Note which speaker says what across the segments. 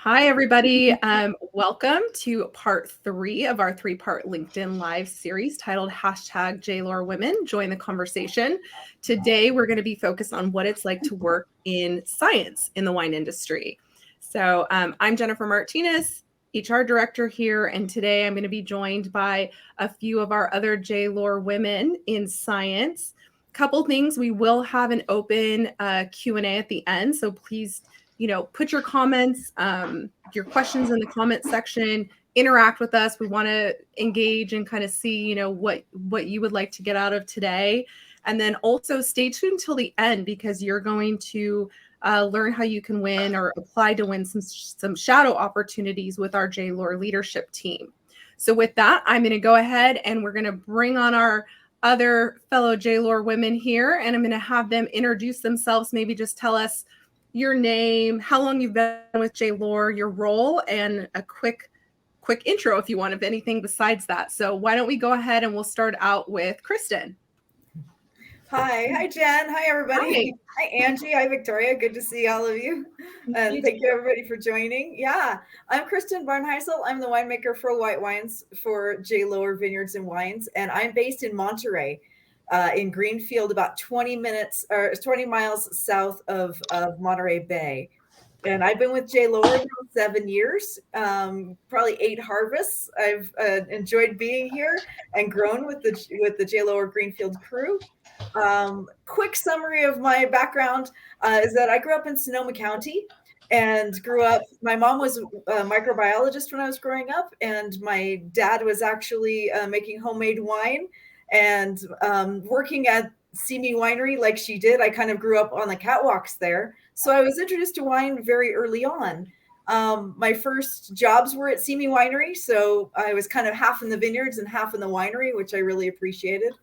Speaker 1: Hi, everybody. Welcome to part 3 of our 3-part LinkedIn Live series titled #JLohrWomen. Join the conversation. Today, we're going to be focused on what it's like to work in science in the wine industry. So I'm Jenifer Martinez, HR director here, and today I'm going to be joined by a few of our other J-Lohr women in science. Couple things, we will have an open Q&A at the end, so please put your comments, your questions in the comment section, interact with us. We want to engage and kind of see, what you would like to get out of today. And then also stay tuned till the end because you're going to learn how you can win or apply to win some shadow opportunities with our J-Lohr leadership team. So with that, I'm going to go ahead and we're going to bring on our other fellow J-Lohr women here, and I'm going to have them introduce themselves, maybe just tell us your name, how long you've been with J-Lohr, your role, and a quick intro if you want of anything besides that. So why don't we go ahead and we'll start out with Kristen.
Speaker 2: Hi Jen. Hi everybody. Hi Anji. Hi Victoria. Good to see all of you. And thank you everybody for joining. Yeah, I'm Kristen Barnhisel. I'm the winemaker for white wines for J-Lohr Vineyards and Wines, and I'm based in Monterey. In Greenfield, about 20 miles south of Monterey Bay. And I've been with J-Lohr for 7 years, probably 8 harvests. I've enjoyed being here and grown with the J-Lohr Greenfield crew. Quick summary of my background is that I grew up in Sonoma County and my mom was a microbiologist when I was growing up, and my dad was actually making homemade wine and working at Simi Winery like she did. I kind of grew up on the catwalks there. So I was introduced to wine very early on. My first jobs were at Simi Winery. So I was kind of half in the vineyards and half in the winery, which I really appreciated.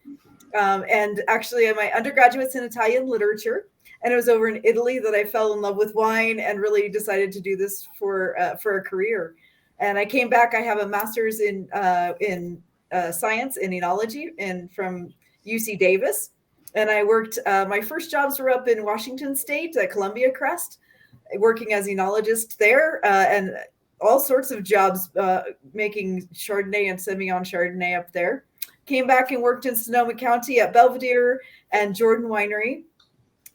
Speaker 2: And actually my undergraduate's in Italian literature. And it was over in Italy that I fell in love with wine and really decided to do this for a career. And I came back. I have a master's in science in enology and from UC Davis. And I worked, my first jobs were up in Washington State at Columbia Crest, working as enologist there, and all sorts of jobs making Chardonnay and Semillon Chardonnay up there. Came back and worked in Sonoma County at Belvedere and Jordan Winery.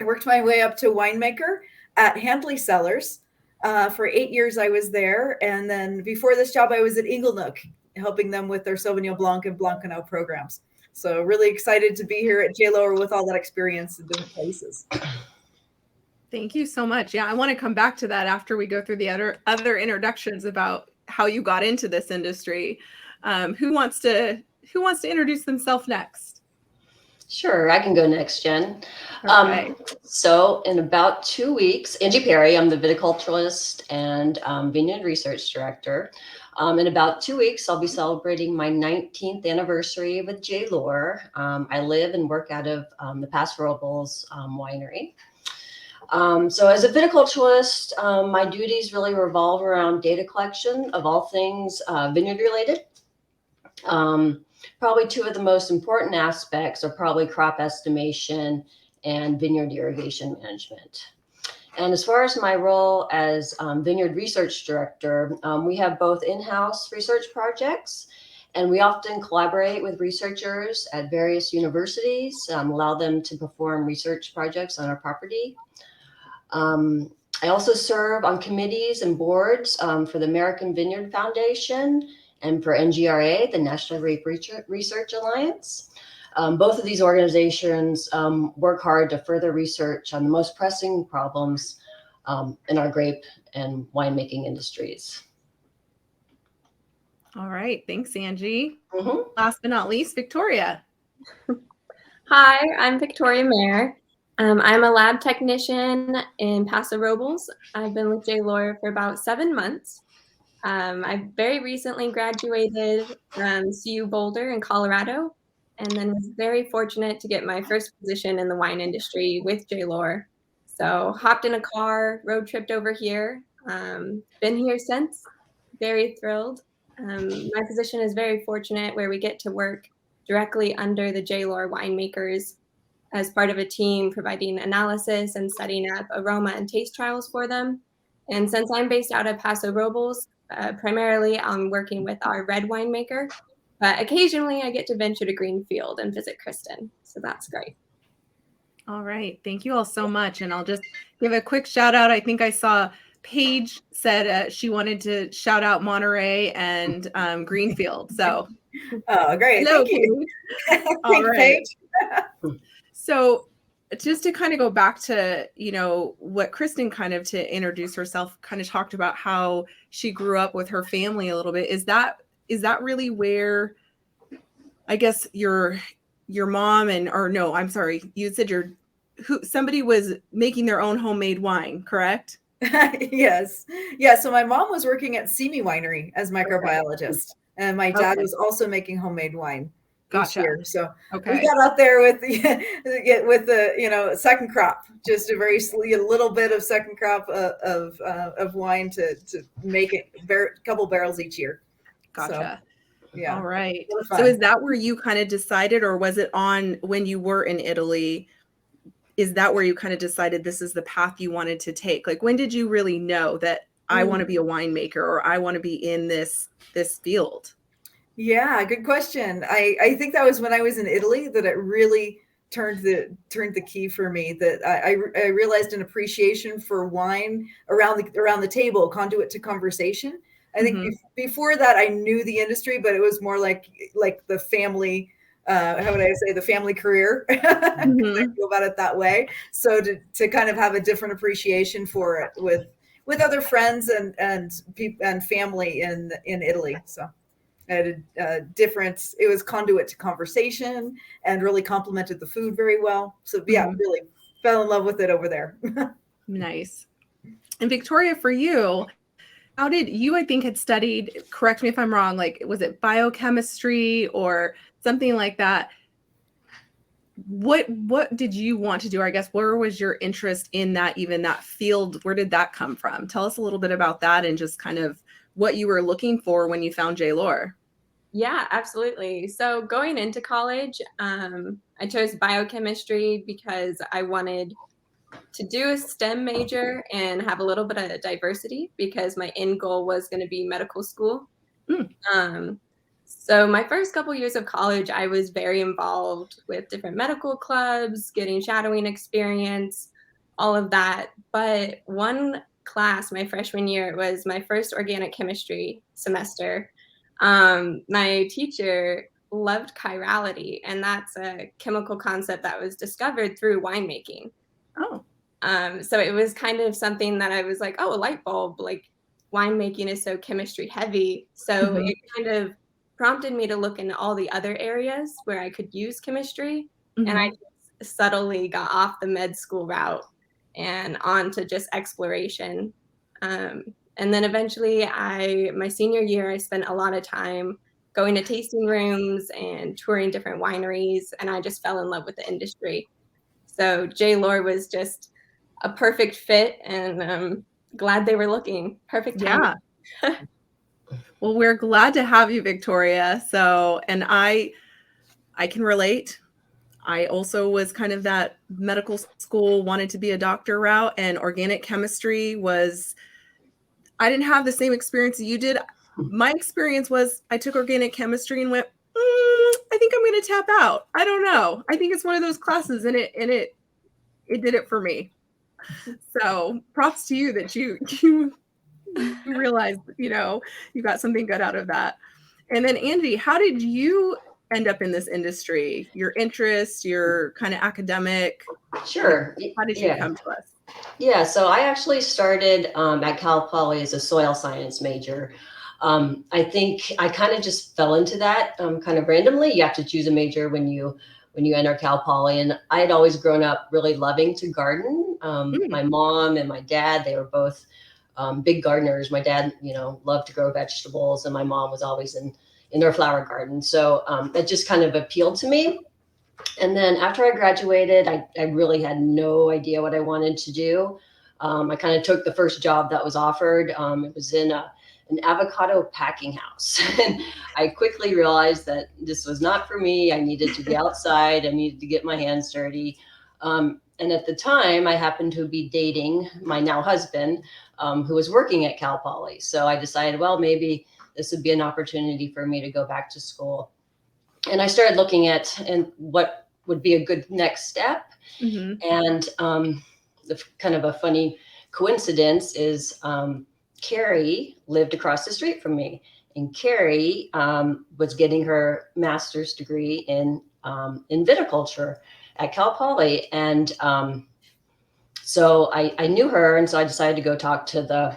Speaker 2: I worked my way up to winemaker at Handley Cellars. For 8 years I was there. And then before this job, I was at Inglenook, helping them with their Sauvignon Blanc and Blanc-Canau programs. So really excited to be here at J-Lohr with all that experience in different places.
Speaker 1: Thank you so much. Yeah, I want to come back to that after we go through the other introductions about how you got into this industry. Who wants to introduce themselves next?
Speaker 3: Sure, I can go next, Jen. Okay. So in about 2 weeks, Anji Perry, I'm the viticulturist and vineyard research director. In about 2 weeks, I'll be celebrating my 19th anniversary with J-Lohr. I live and work out of the Paso Robles winery. So as a viticulturist, my duties really revolve around data collection of all things vineyard related. Probably 2 of the most important aspects are probably crop estimation and vineyard irrigation management. And as far as my role as vineyard research director, we have both in-house research projects, and we often collaborate with researchers at various universities, allow them to perform research projects on our property. I also serve on committees and boards for the American Vineyard Foundation and for NGRA, the National Grape Research Alliance. Both of these organizations work hard to further research on the most pressing problems in our grape and winemaking industries.
Speaker 1: All right. Thanks, Anji. Last but not least, Victoria.
Speaker 4: Hi, I'm Victoria Mayer. I'm a lab technician in Paso Robles. I've been with J-Lohr for about 7 months. I very recently graduated from CU Boulder in Colorado, and then was very fortunate to get my first position in the wine industry with J-Lohr. So hopped in a car, road tripped over here, been here since, very thrilled. My position is very fortunate where we get to work directly under the J-Lohr winemakers as part of a team providing analysis and setting up aroma and taste trials for them. And since I'm based out of Paso Robles, primarily I'm working with our red winemaker, but occasionally I get to venture to Greenfield and visit Kristen. So that's great.
Speaker 1: All right. Thank you all so much. And I'll just give a quick shout out. I think I saw Paige said she wanted to shout out Monterey and Greenfield. So,
Speaker 2: oh, great.
Speaker 1: hello,
Speaker 2: Thank you.
Speaker 1: All right.
Speaker 2: Paige.
Speaker 1: So, just to kind of go back to, what Kristen kind of to introduce herself, kind of talked about how she grew up with her family a little bit. Is that really where, I guess, your mom you said somebody was making their own homemade wine, correct?
Speaker 2: Yes. Yeah. So my mom was working at Simi Winery as microbiologist, and my dad was also making homemade wine each year. So we got out there with the second crop, just a little bit of second crop of wine to make it a couple barrels each year.
Speaker 1: Gotcha.
Speaker 2: So, yeah.
Speaker 1: All right. So is that where you kind of decided, or was it on when you were in Italy? Is that where you kind of decided this is the path you wanted to take? Like, when did you really know that I want to be a winemaker, or I want to be in this field?
Speaker 2: Yeah, good question. I think that was when I was in Italy that it really turned the key for me, that I realized an appreciation for wine around the table, conduit to conversation. I think before that I knew the industry, but it was more like the family, how would I say, the family career. I feel about it that way. So to kind of have a different appreciation for it with other friends and family in Italy. So I had a difference. It was conduit to conversation and really complemented the food very well. So yeah, really fell in love with it over there.
Speaker 1: Nice. And Victoria, for you, how did you, I think, had studied, correct me if I'm wrong, like, was it biochemistry or something like that? What did you want to do? I guess, where was your interest in that field? Where did that come from? Tell us a little bit about that and just kind of what you were looking for when you found J. Lohr.
Speaker 4: Yeah, absolutely. So going into college, I chose biochemistry because I wanted to do a STEM major and have a little bit of diversity, because my end goal was going to be medical school. So my first couple years of college, I was very involved with different medical clubs, getting shadowing experience, all of that. But one class, my freshman year, it was my first organic chemistry semester. My teacher loved chirality, and that's a chemical concept that was discovered through winemaking.
Speaker 1: Oh.
Speaker 4: So it was kind of something that I was like, oh, a light bulb, like winemaking is so chemistry heavy. So it kind of prompted me to look into all the other areas where I could use chemistry. And I just subtly got off the med school route and on to just exploration. And then eventually my senior year, I spent a lot of time going to tasting rooms and touring different wineries, and I just fell in love with the industry. So J. Lohr was just a perfect fit, and I'm glad they were looking. Perfect time.
Speaker 1: Yeah. Well, we're glad to have you, Victoria. So, and I can relate. I also was kind of that medical school, wanted to be a doctor route, and organic chemistry was, I didn't have the same experience that you did. My experience was I took organic chemistry and went, I think I'm going to tap out. I don't know. I think it's one of those classes, and it did it for me. So props to you that you realized, you got something good out of that. And then Anji, how did you end up in this industry? Your interest, your kind of academic.
Speaker 3: Sure.
Speaker 1: How did you come to us?
Speaker 3: Yeah, so I actually started at Cal Poly as a soil science major. I think I kind of just fell into that kind of randomly. You have to choose a major when you enter Cal Poly, and I had always grown up really loving to garden. My mom and my dad, they were both big gardeners. My dad, loved to grow vegetables, and my mom was always in their flower garden. So that just kind of appealed to me. And then after I graduated, I really had no idea what I wanted to do. I kind of took the first job that was offered. It was in an avocado packing house. And I quickly realized that this was not for me. I needed to be outside. I needed to get my hands dirty. And And at the time, I happened to be dating my now husband, who was working at Cal Poly. So I decided, well, maybe this would be an opportunity for me to go back to school. And I started looking at what would be a good next step.
Speaker 1: Mm-hmm.
Speaker 3: And the kind of a funny coincidence is Carrie lived across the street from me. And Carrie was getting her master's degree in viticulture at Cal Poly. And so I knew her. And so I decided to go talk to the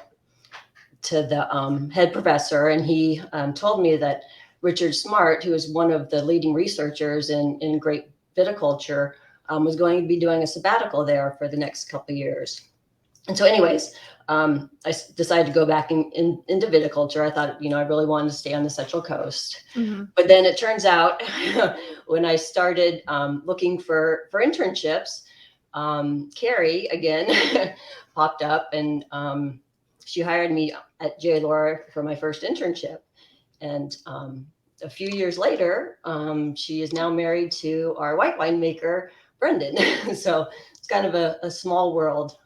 Speaker 3: head professor. And he told me that Richard Smart, who is one of the leading researchers in grape viticulture, was going to be doing a sabbatical there for the next couple of years. And so anyways, I decided to go back into viticulture. I thought, I really wanted to stay on the Central Coast.
Speaker 1: Mm-hmm.
Speaker 3: But then it turns out when I started looking for internships, Carrie again popped up, and she hired me at Lohr for my first internship. And a few years later, she is now married to our white winemaker, Brendan. So it's kind of a small world.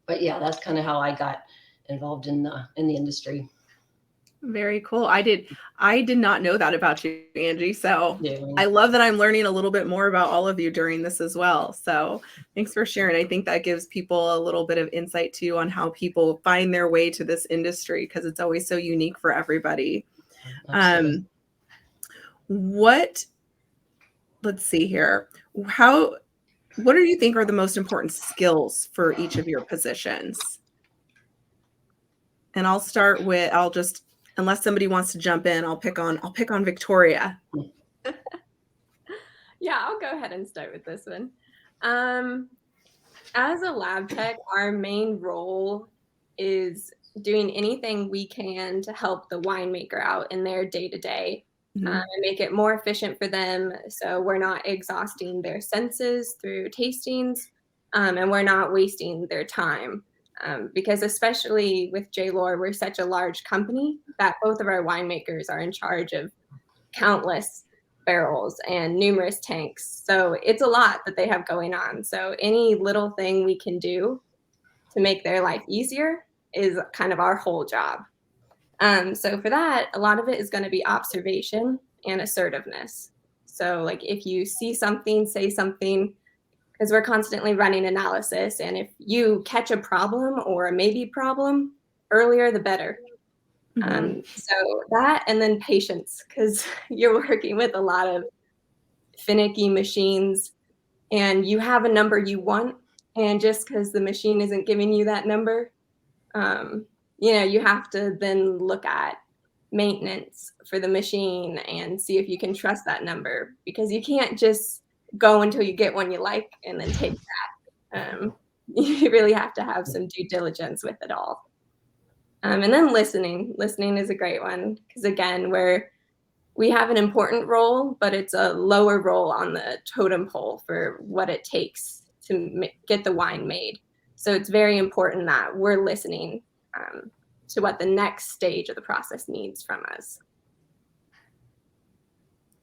Speaker 3: But yeah, that's kind of how I got involved in the industry.
Speaker 1: Very cool. I did not know that about you, Anji. So
Speaker 3: Yeah.
Speaker 1: I love that I'm learning a little bit more about all of you during this as well. So thanks for sharing. I think that gives people a little bit of insight too on how people find their way to this industry, because it's always so unique for everybody.
Speaker 3: Absolutely.
Speaker 1: Let's see here. What do you think are the most important skills for each of your positions? And unless somebody wants to jump in, I'll pick on Victoria.
Speaker 4: Yeah, I'll go ahead and start with this one. As a lab tech, our main role is doing anything we can to help the winemaker out in their day-to-day. And make it more efficient for them, so we're not exhausting their senses through tastings, and we're not wasting their time. Because especially with Lohr, we're such a large company that both of our winemakers are in charge of countless barrels and numerous tanks. So it's a lot that they have going on. So any little thing we can do to make their life easier is kind of our whole job. So for that, a lot of it is going to be observation and assertiveness. So like if you see something, say something, because we're constantly running analysis. And if you catch a problem or a maybe problem earlier, the better. So that, and then patience, because you're working with a lot of finicky machines and you have a number you want. And just because the machine isn't giving you that number, you have to then look at maintenance for the machine and see if you can trust that number, because you can't just go until you get one you like and then take that. You really have to have some due diligence with it all. And then listening is a great one, because again, we have an important role, but it's a lower role on the totem pole for what it takes to get the wine made. So it's very important that we're listening to what the next stage of the process needs from us.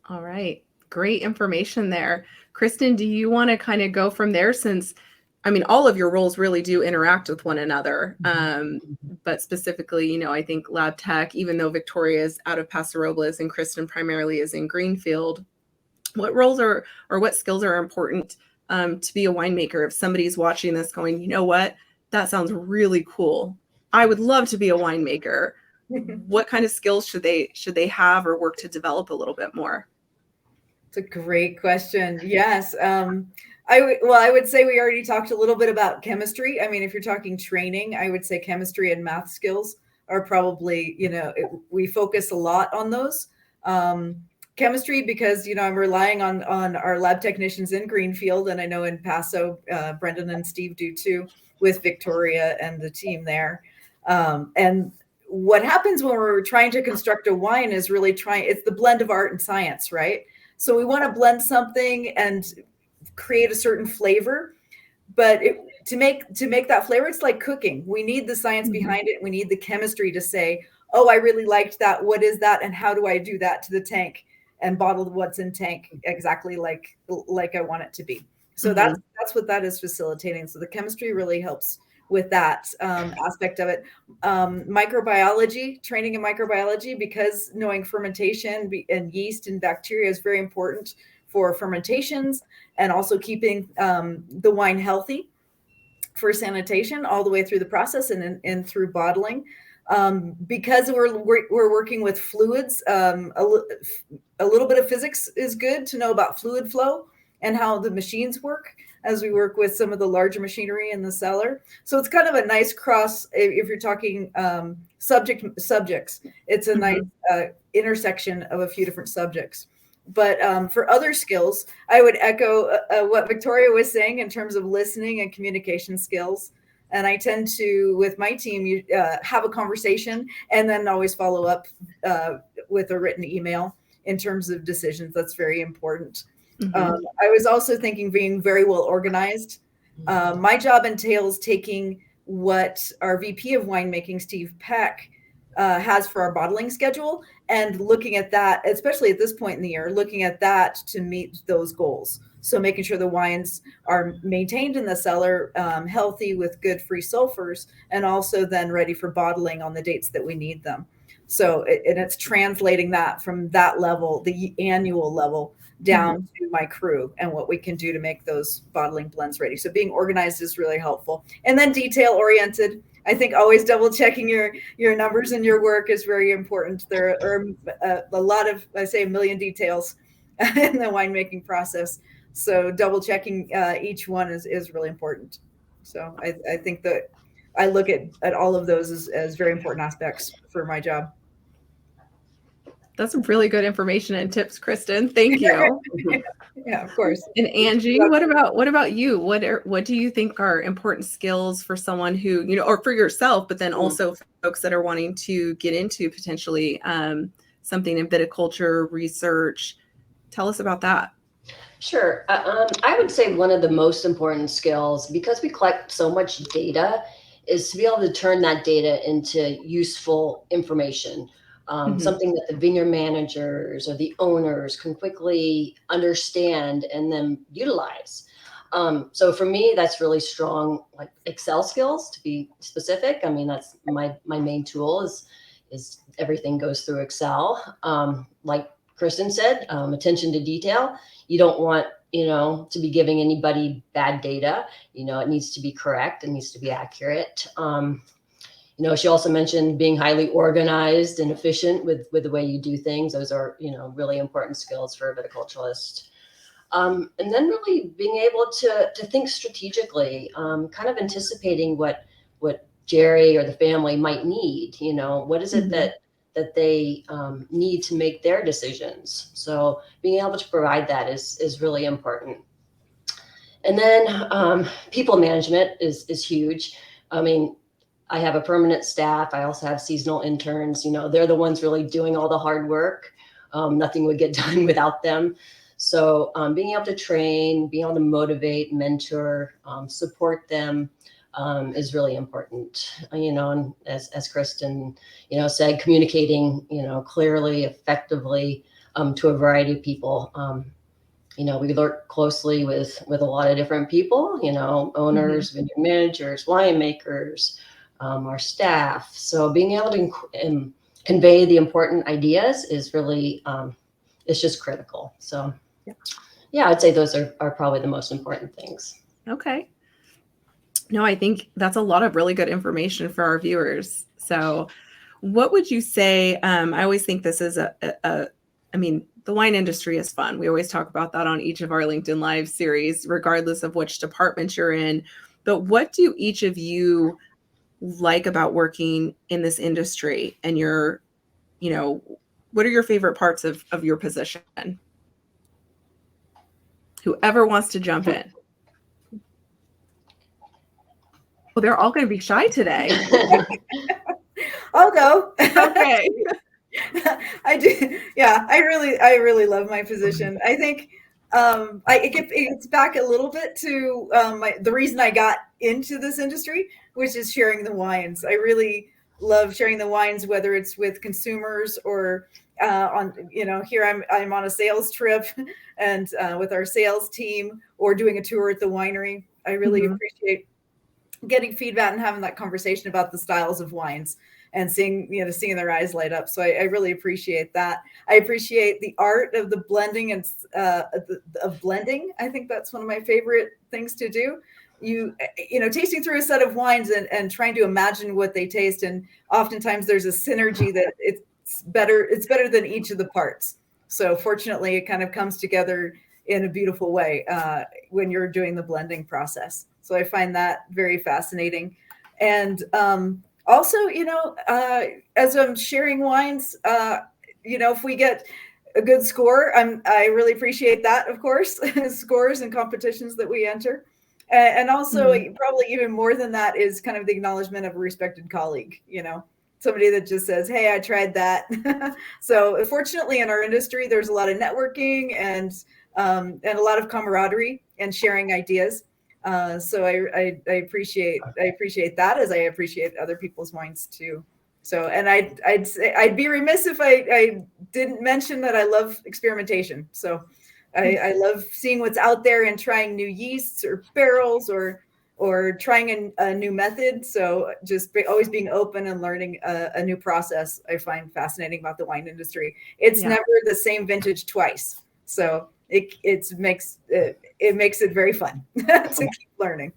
Speaker 1: All right. Great information there. Kristen, do you want to kind of go from there, since, all of your roles really do interact with one another. But specifically, I think lab tech, even though Victoria is out of Paso Robles and Kristen primarily is in Greenfield, what roles or what skills are important to be a winemaker? If somebody's watching this going, you know what, that sounds really cool, I would love to be a winemaker. What kind of skills should they have or work to develop a little bit more?
Speaker 2: It's a great question. Yes. I would say we already talked a little bit about chemistry. If you're talking training, I would say chemistry and math skills are probably, we focus a lot on those. Chemistry, because, I'm relying on our lab technicians in Greenfield, and I know in Paso, Brendan and Steve do too, with Victoria and the team there. And what happens when we're trying to construct a wine is really it's the blend of art and science, right? So we want to blend something and create a certain flavor, but to make that flavor, it's like cooking. We need the science behind it. We need the chemistry to say, oh, I really liked that. What is that? And how do I do that to the tank and bottle what's in tank exactly like I want it to be? So that's what that is facilitating. So the chemistry really helps with that aspect of it. Microbiology, training in microbiology, because knowing fermentation and yeast and bacteria is very important for fermentations, and also keeping the wine healthy for sanitation all the way through the process and through bottling. Because we're working with fluids, a little bit of physics is good to know about fluid flow and how the machines work as we work with some of the larger machinery in the cellar. So it's kind of a nice cross if you're talking subjects. It's a nice intersection of a few different subjects. But for other skills, I would echo what Victoria was saying in terms of listening and communication skills. And I tend to, with my team, have a conversation and then always follow up with a written email in terms of decisions. That's very important. I was also thinking being very well organized. My job entails taking what our VP of winemaking, Steve Peck, has for our bottling schedule and looking at that, especially at this point in the year, looking at that to meet those goals. So making sure the wines are maintained in the cellar, healthy with good free sulfurs, and also then ready for bottling on the dates that we need them. So it's translating that from that level, the annual level, down to my crew and what we can do to make those bottling blends ready. So being organized is really helpful. And then detail oriented. I think always double checking your numbers and your work is very important. There are a lot of, I say, a million details in the winemaking process. So double checking each one is really important. So I think that I look at all of those as very important aspects for my job.
Speaker 1: That's some really good information and tips, Kristen. Thank you.
Speaker 2: Yeah, of course.
Speaker 1: And Angie, what about you? What do you think are important skills for someone who, or for yourself, but then also folks that are wanting to get into potentially something in viticulture research? Tell us about that.
Speaker 3: Sure. I would say one of the most important skills, because we collect so much data, is to be able to turn that data into useful information. Something that the vineyard managers or the owners can quickly understand and then utilize. So for me, that's really strong, like Excel skills, to be specific. I mean, that's my main tool is everything goes through Excel. Like Kristen said, attention to detail. You don't want, to be giving anybody bad data. It needs to be correct. It needs to be accurate. She also mentioned being highly organized and efficient with the way you do things. Those are, really important skills for a viticulturist. And then really being able to think strategically, kind of anticipating what Jerry or the family might need. What is it that they need to make their decisions? So being able to provide that is really important. And then people management is huge. I mean, I have a permanent staff. I also have seasonal interns. They're the ones really doing all the hard work. Nothing would get done without them. So being able to train, being able to motivate, mentor, support them is really important. And as Kristen, said, communicating, clearly, effectively to a variety of people. We work closely with a lot of different people, owners, vineyard managers, winemakers, our staff. So being able to convey the important ideas is really, it's just critical. So yeah, I'd say those are probably the most important things.
Speaker 1: Okay. No, I think that's a lot of really good information for our viewers. So what would you say? I always think this is the wine industry is fun. We always talk about that on each of our LinkedIn Live series, regardless of which department you're in. But what do each of you like about working in this industry, and what are your favorite parts of your position? Whoever wants to jump in. Well, they're all going to be shy today.
Speaker 2: I'll go.
Speaker 1: Okay.
Speaker 2: I do. Yeah, I really love my position. I think it's back a little bit to the reason I got into this industry, which is sharing the wines. I really love sharing the wines, whether it's with consumers or here I'm on a sales trip and with our sales team or doing a tour at the winery. I really appreciate getting feedback and having that conversation about the styles of wines and seeing their eyes light up. So I really appreciate that. I appreciate the art of the blending and of blending. I think that's one of my favorite things to do. Tasting through a set of wines and trying to imagine what they taste. And oftentimes there's a synergy that it's better than each of the parts. So fortunately, it kind of comes together in a beautiful way when you're doing the blending process. So I find that very fascinating. And also, as I'm sharing wines, if we get a good score, I really appreciate that, of course, scores and competitions that we enter. And also, probably even more than that is kind of the acknowledgement of a respected colleague, somebody that just says, hey, I tried that. So fortunately, in our industry, there's a lot of networking and a lot of camaraderie and sharing ideas. So I appreciate that, as I appreciate other people's wines too. So, and I'd be remiss if I didn't mention that I love experimentation. So I love seeing what's out there and trying new yeasts or barrels or trying a new method. So just always being open and learning a new process, I find fascinating about the wine industry. It's never the same vintage twice. So it makes it very fun to keep learning.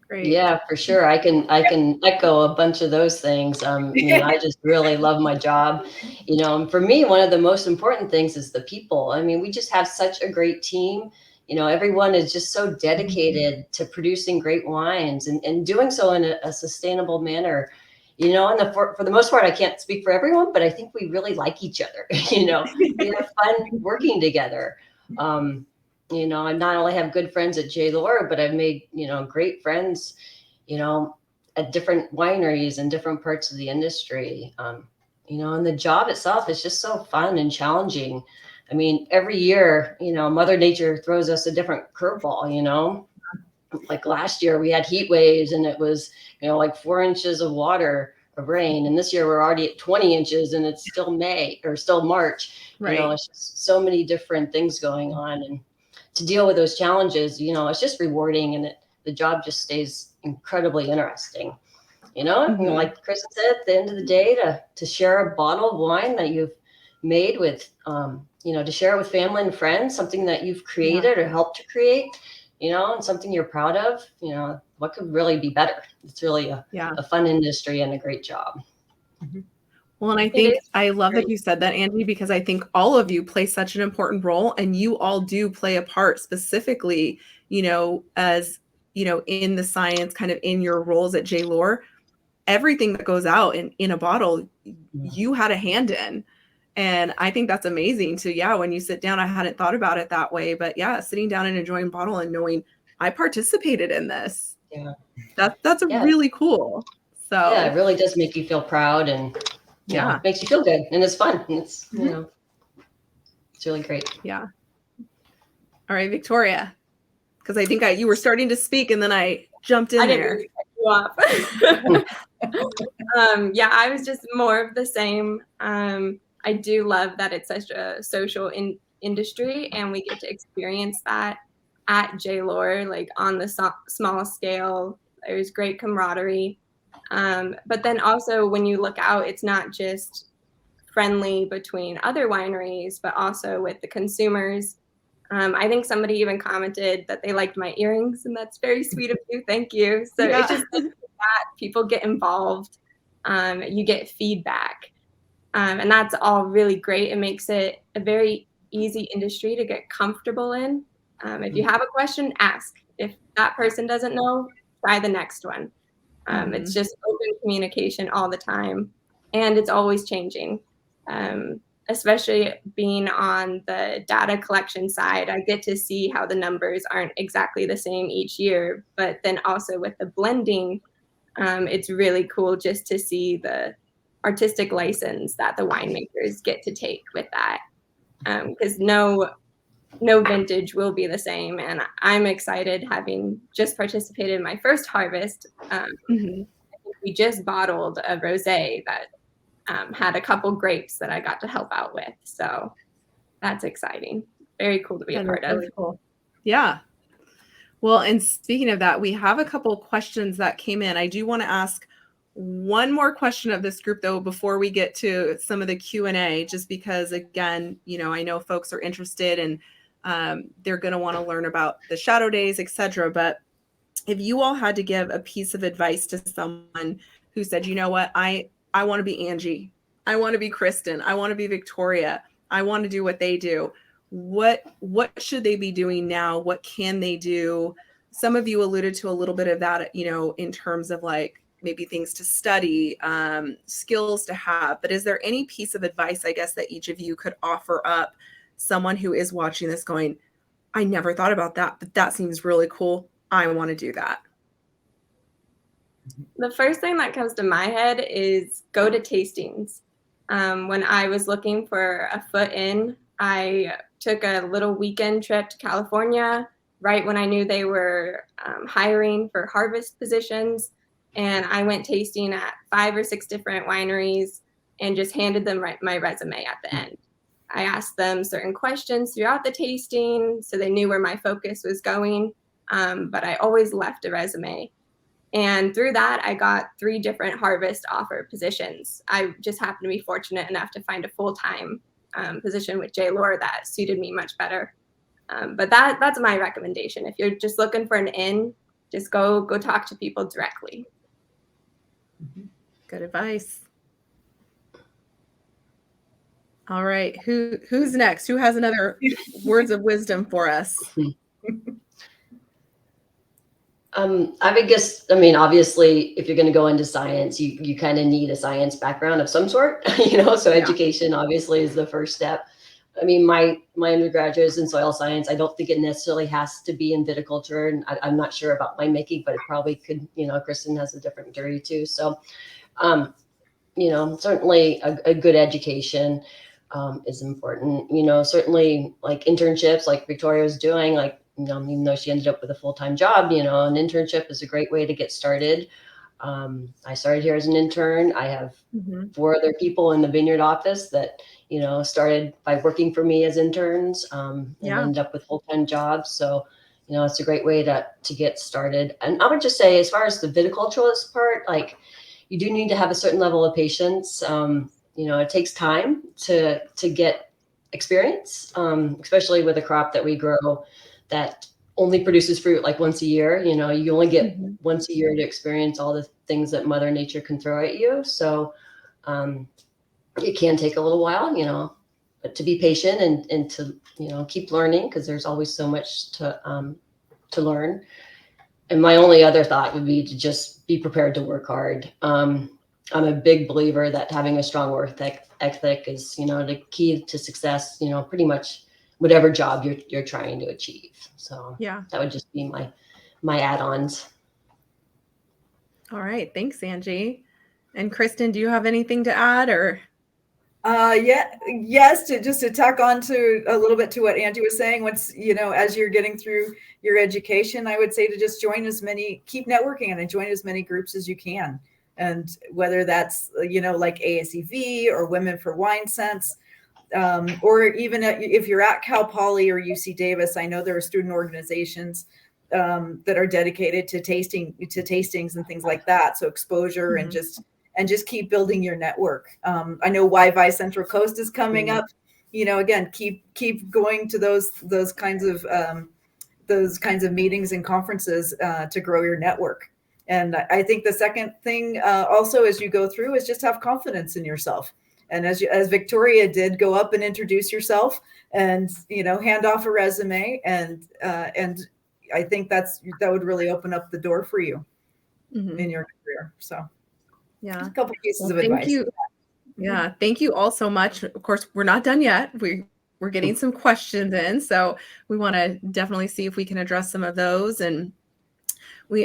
Speaker 1: Great.
Speaker 3: Yeah, for sure. I can echo a bunch of those things. I just really love my job. And for me, one of the most important things is the people. I mean, we just have such a great team. Everyone is just so dedicated to producing great wines and doing so in a sustainable manner. And for the most part, I can't speak for everyone, but I think we really like each other. We have fun working together. I not only have good friends at Lohr, but I've made, great friends, at different wineries and different parts of the industry. And the job itself is just so fun and challenging. I mean, every year, Mother Nature throws us a different curveball, Like last year we had heat waves and it was, like 4 inches of rain. And this year we're already at 20 inches and it's still March.
Speaker 1: Right.
Speaker 3: It's just so many different things going on. And to deal with those challenges, it's just rewarding and the job just stays incredibly interesting. Like Kristen said, at the end of the day, to share a bottle of wine that you've made with, to share it with family and friends, something that you've created or helped to create, and something you're proud of, what could really be better? It's really a fun industry and a great job.
Speaker 1: Well, and I think I love that you said that, Anji, because I think all of you play such an important role and you all do play a part specifically, as, in the science, kind of in your roles at Lohr. Everything that goes out in a bottle, you had a hand in. And I think that's amazing when you sit down, I hadn't thought about it that way, but sitting down and enjoying bottle and knowing I participated in this. Yeah. That's really cool. So
Speaker 3: yeah, it really does make you feel proud and it makes you feel good and it's fun. And it's, it's really great.
Speaker 1: Yeah. All right, Victoria, because I think you were starting to speak and then I jumped in there.
Speaker 4: Didn't cut you off. I was just more of the same. I do love that it's such a social industry and we get to experience that at Lohr, like on the small scale. There's great camaraderie. But then also when you look out, it's not just friendly between other wineries, but also with the consumers. I think somebody even commented that they liked my earrings, and that's very sweet of you. Thank you. So it's just that people get involved. You get feedback. And that's all really great. It makes it a very easy industry to get comfortable in. If you have a question, ask. If that person doesn't know, try the next one. It's just open communication all the time, and it's always changing. Especially being on the data collection side, I get to see how the numbers aren't exactly the same each year. But then also with the blending, it's really cool just to see the artistic license that the winemakers get to take with that, because no vintage will be the same. And I'm excited, having just participated in my first harvest. We just bottled a rosé that had a couple grapes that I got to help out with. So that's exciting. Very cool to be a part of.
Speaker 1: Really cool. Yeah. Well, and speaking of that, we have a couple questions that came in. I do want to ask one more question of this group, though, before we get to some of the Q&A, just because, again, I know folks are interested and they're going to want to learn about the shadow days, etc. But if you all had to give a piece of advice to someone who said, you know what, I want to be Anji, I want to be Kristen, I want to be Victoria, I want to do what they do, what should they be doing now? What can they do? Some of you alluded to a little bit of that, in terms of like maybe things to study, skills to have. But is there any piece of advice, I guess, that each of you could offer up someone who is watching this going, I never thought about that, but that seems really cool. I want to do that.
Speaker 4: The first thing that comes to my head is go to tastings. When I was looking for a foot in, I took a little weekend trip to California right when I knew they were hiring for harvest positions. And I went tasting at 5 or 6 different wineries and just handed them my resume at the end. I asked them certain questions throughout the tasting so they knew where my focus was going, but I always left a resume. And through that, I got 3 different harvest offer positions. I just happened to be fortunate enough to find a full-time position with Lohr that suited me much better. But that's my recommendation. If you're just looking for an in, just go talk to people directly.
Speaker 1: Good advice. All right, who's next? Who has another words of wisdom for us?
Speaker 3: I would guess, obviously, if you're going to go into science, you kind of need a science background of some sort, so education obviously is the first step. My undergraduate is in soil science. I don't think it necessarily has to be in viticulture, and I'm not sure about winemaking, but it probably could, Kristen has a different degree too. So, certainly a good education is important, certainly like internships like Victoria was doing, like, even though she ended up with a full-time job, an internship is a great way to get started. I started here as an intern. I have 4 other people in the Vineyard office that, started by working for me as interns and ended up with full-time jobs. So, it's a great way to get started. And I would just say, as far as the viticulturist part, like, you do need to have a certain level of patience. It takes time to get experience, especially with a crop that we grow that only produces fruit like once a year. You only get once a year to experience all the things that Mother Nature can throw at you. So it can take a little while, but to be patient and to, keep learning, because there's always so much to learn. And my only other thought would be to just be prepared to work hard. I'm a big believer that having a strong work ethic is, the key to success, pretty much whatever job you're trying to achieve. So that would just be my add-ons.
Speaker 1: All right. Thanks, Anji. And Kristen, do you have anything to add or?
Speaker 2: Yes, to tack on to a little bit to what Anji was saying, as you're getting through your education, I would say to just keep networking and join as many groups as you can. And whether that's, like ASEV or Women for Wine Sense, or even if you're at Cal Poly or UC Davis, I know there are student organizations that are dedicated to tastings and things like that. So exposure and just keep building your network. I know YVI Central Coast is coming up. Again, keep going to those kinds of meetings and conferences to grow your network. And I think the second thing also as you go through is just have confidence in yourself. And as Victoria did, go up and introduce yourself and, hand off a resume. And I think that would really open up the door for you in your career. So a couple pieces of advice.
Speaker 1: Thank you all so much. Of course, we're not done yet. We're getting some questions in, so we want to definitely see if we can address some of those. And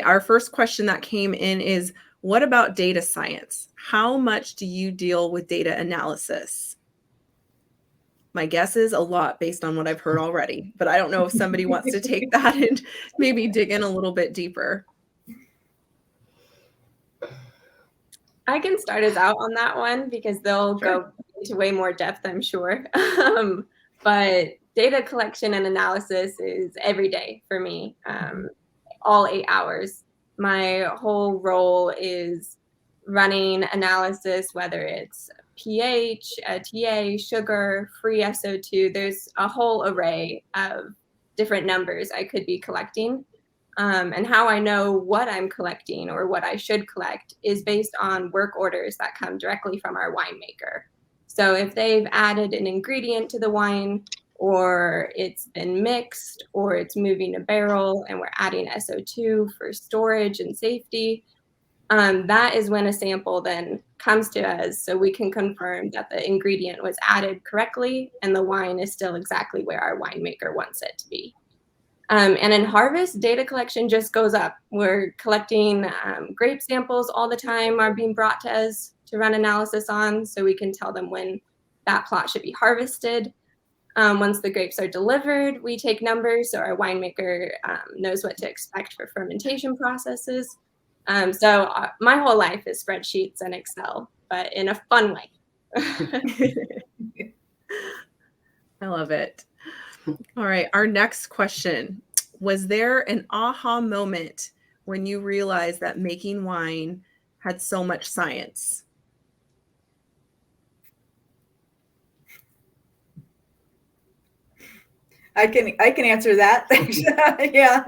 Speaker 1: our first question that came in is, what about data science? How much do you deal with data analysis? My guess is a lot based on what I've heard already, but I don't know if somebody wants to take that and maybe dig in a little bit deeper.
Speaker 4: I can start us out on that one because they'll go into way more depth, I'm sure. But data collection and analysis is every day for me, all 8 hours. My whole role is running analysis, whether it's pH, TA, sugar, free SO2. There's a whole array of different numbers I could be collecting. And how I know what I'm collecting or what I should collect is based on work orders that come directly from our winemaker. So if they've added an ingredient to the wine, or it's been mixed, or it's moving a barrel and we're adding SO2 for storage and safety, that is when a sample then comes to us so we can confirm that the ingredient was added correctly and the wine is still exactly where our winemaker wants it to be. And in harvest, data collection just goes up. We're collecting grape samples all the time are being brought to us to run analysis on so we can tell them when that plot should be harvested. Once the grapes are delivered, we take numbers so our winemaker knows what to expect for fermentation processes. So my whole life is spreadsheets and Excel, but in a fun way.
Speaker 1: I love it. All right. Our next question. Was there an aha moment when you realized that making wine had so much science?
Speaker 2: I can answer that. Yeah.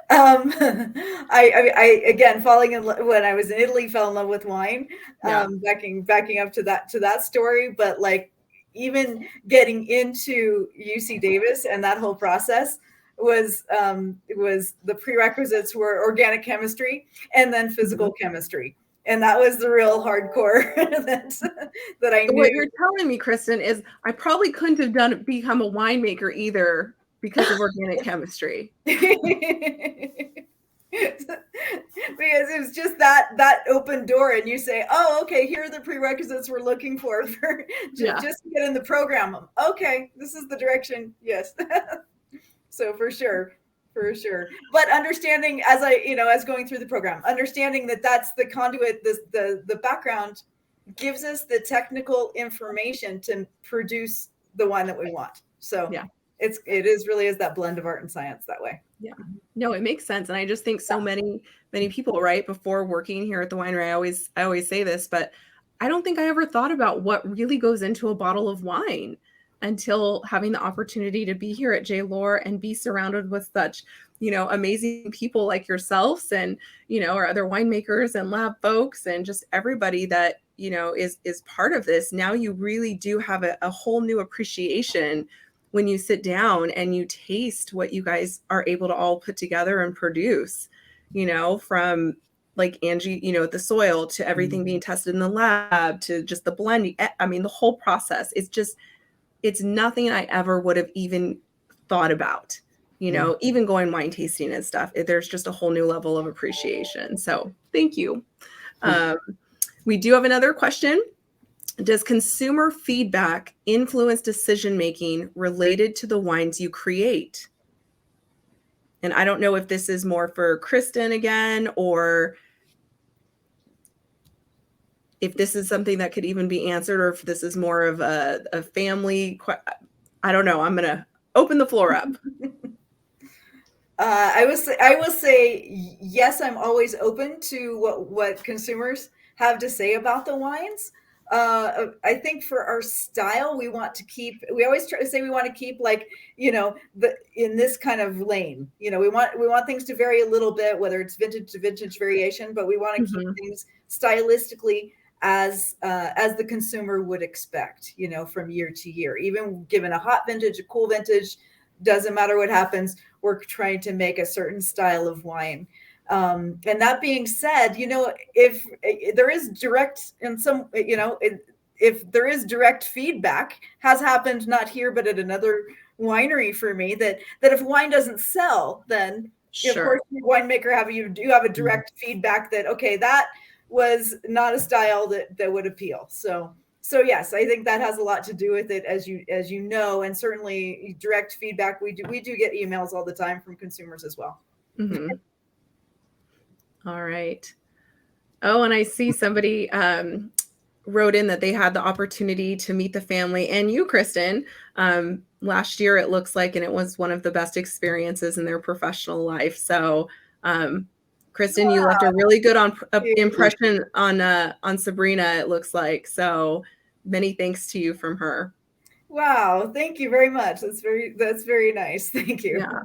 Speaker 2: I again, falling in love when I was in Italy, fell in love with wine.
Speaker 1: Yeah.
Speaker 2: Backing up to that story, but like even getting into UC Davis and that whole process was the prerequisites were organic chemistry and then physical chemistry. And that was the real hardcore that I knew.
Speaker 1: What you're telling me, Kristen, is I probably couldn't have become a winemaker either because of organic chemistry.
Speaker 2: Because it was just that open door, and you say, "Oh, okay, here are the prerequisites we're looking for just to get in the program." Okay, this is the direction. Yes, so for sure. But understanding as going through the program, understanding that that's the conduit, the background gives us the technical information to produce the wine that we want. So yeah, it is really that blend of art and science that way.
Speaker 1: Yeah, no, it makes sense. And I just think so many people, right, before working here at the winery, I always say this, but I don't think I ever thought about what really goes into a bottle of wine until having the opportunity to be here at J. Lohr and be surrounded with such, amazing people like yourselves and, our other winemakers and lab folks and just everybody that, is part of this. Now you really do have a whole new appreciation when you sit down and you taste what you guys are able to all put together and produce, from like Anji, the soil to everything being tested in the lab to just the blending. I mean, the whole process is just, it's nothing I ever would have even thought about, even going wine tasting and stuff. There's just a whole new level of appreciation. So thank you. We do have another question. Does consumer feedback influence decision-making related to the wines you create? And I don't know if this is more for Kristen again, or if this is something that could even be answered, or if this is more of a family. I don't know. I'm going to open the floor up.
Speaker 2: I will say, yes, I'm always open to what consumers have to say about the wines. I think for our style, we always try to say we want to keep in this kind of lane. We want things to vary a little bit, whether it's vintage to vintage variation, but we want to keep things stylistically as the consumer would expect, from year to year. Even given a hot vintage, a cool vintage, doesn't matter what happens, we're trying to make a certain style of wine. And that being said, if there is direct if there is direct feedback, has happened not here but at another winery for me, that if wine doesn't sell, then of course the winemaker you do have a direct feedback that okay, that was not a style that would appeal. So yes, I think that has a lot to do with it, as you know, and certainly direct feedback. We do get emails all the time from consumers as well.
Speaker 1: All right. Oh, and I see somebody wrote in that they had the opportunity to meet the family and you, Kristen, last year, it looks like, and it was one of the best experiences in their professional life. So, Kristen, you left a really good impression on Sabrina, it looks like. So many thanks to you from her.
Speaker 2: Wow, thank you very much. That's very nice. Thank you.
Speaker 1: Yeah.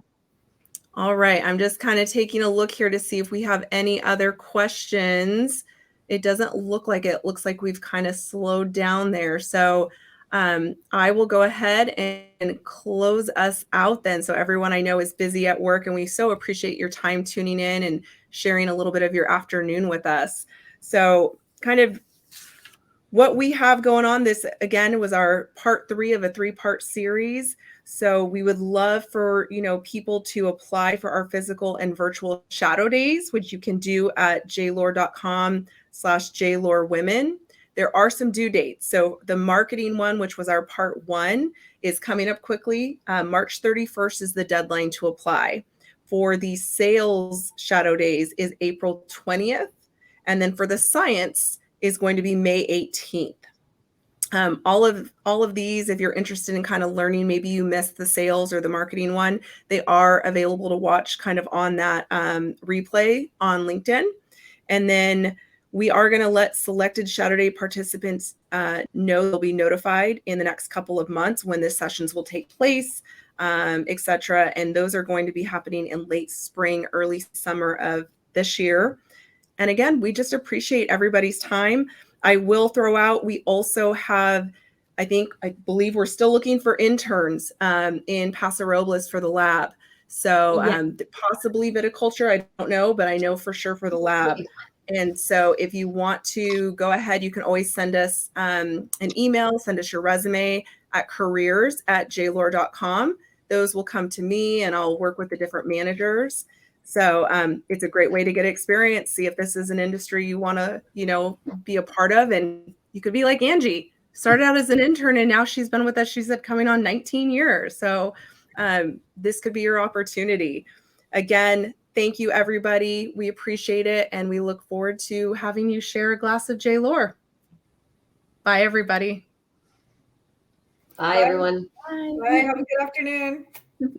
Speaker 1: All right, I'm just kind of taking a look here to see if we have any other questions. It doesn't look like it. It looks like we've kind of slowed down there. So I will go ahead and close us out then. So everyone I know is busy at work, and we so appreciate your time tuning in and sharing a little bit of your afternoon with us. So kind of what we have going on, this again was our part 3 of a 3-part series. So we would love for, people to apply for our physical and virtual shadow days, which you can do at jlohr.com/jlohrwomen. There are some due dates. So the marketing one, which was our part 1, is coming up quickly. March 31st is the deadline to apply. For the sales shadow days is April 20th. And then for the science is going to be May 18th. All of these, if you're interested in kind of learning, maybe you missed the sales or the marketing one, they are available to watch kind of on that replay on LinkedIn. And then we are going to let selected Shadow Day participants know they'll be notified in the next couple of months when the sessions will take place, etc. And those are going to be happening in late spring, early summer of this year. And again, we just appreciate everybody's time. I will throw out, we also have, I believe we're still looking for interns in Paso Robles for the lab. So possibly viticulture, I don't know, but I know for sure for the lab. And so if you want to go ahead, you can always send us an email, send us your resume at careers@jlohr.com. Those will come to me and I'll work with the different managers. So it's a great way to get experience, see if this is an industry you want to, be a part of. And you could be like Anji, started out as an intern and now she's been with us, she said, coming on 19 years. So this could be your opportunity. Again, thank you, everybody. We appreciate it. And we look forward to having you share a glass of J. Lohr. Bye, everybody.
Speaker 3: Bye, everyone.
Speaker 2: Bye. Have a good afternoon.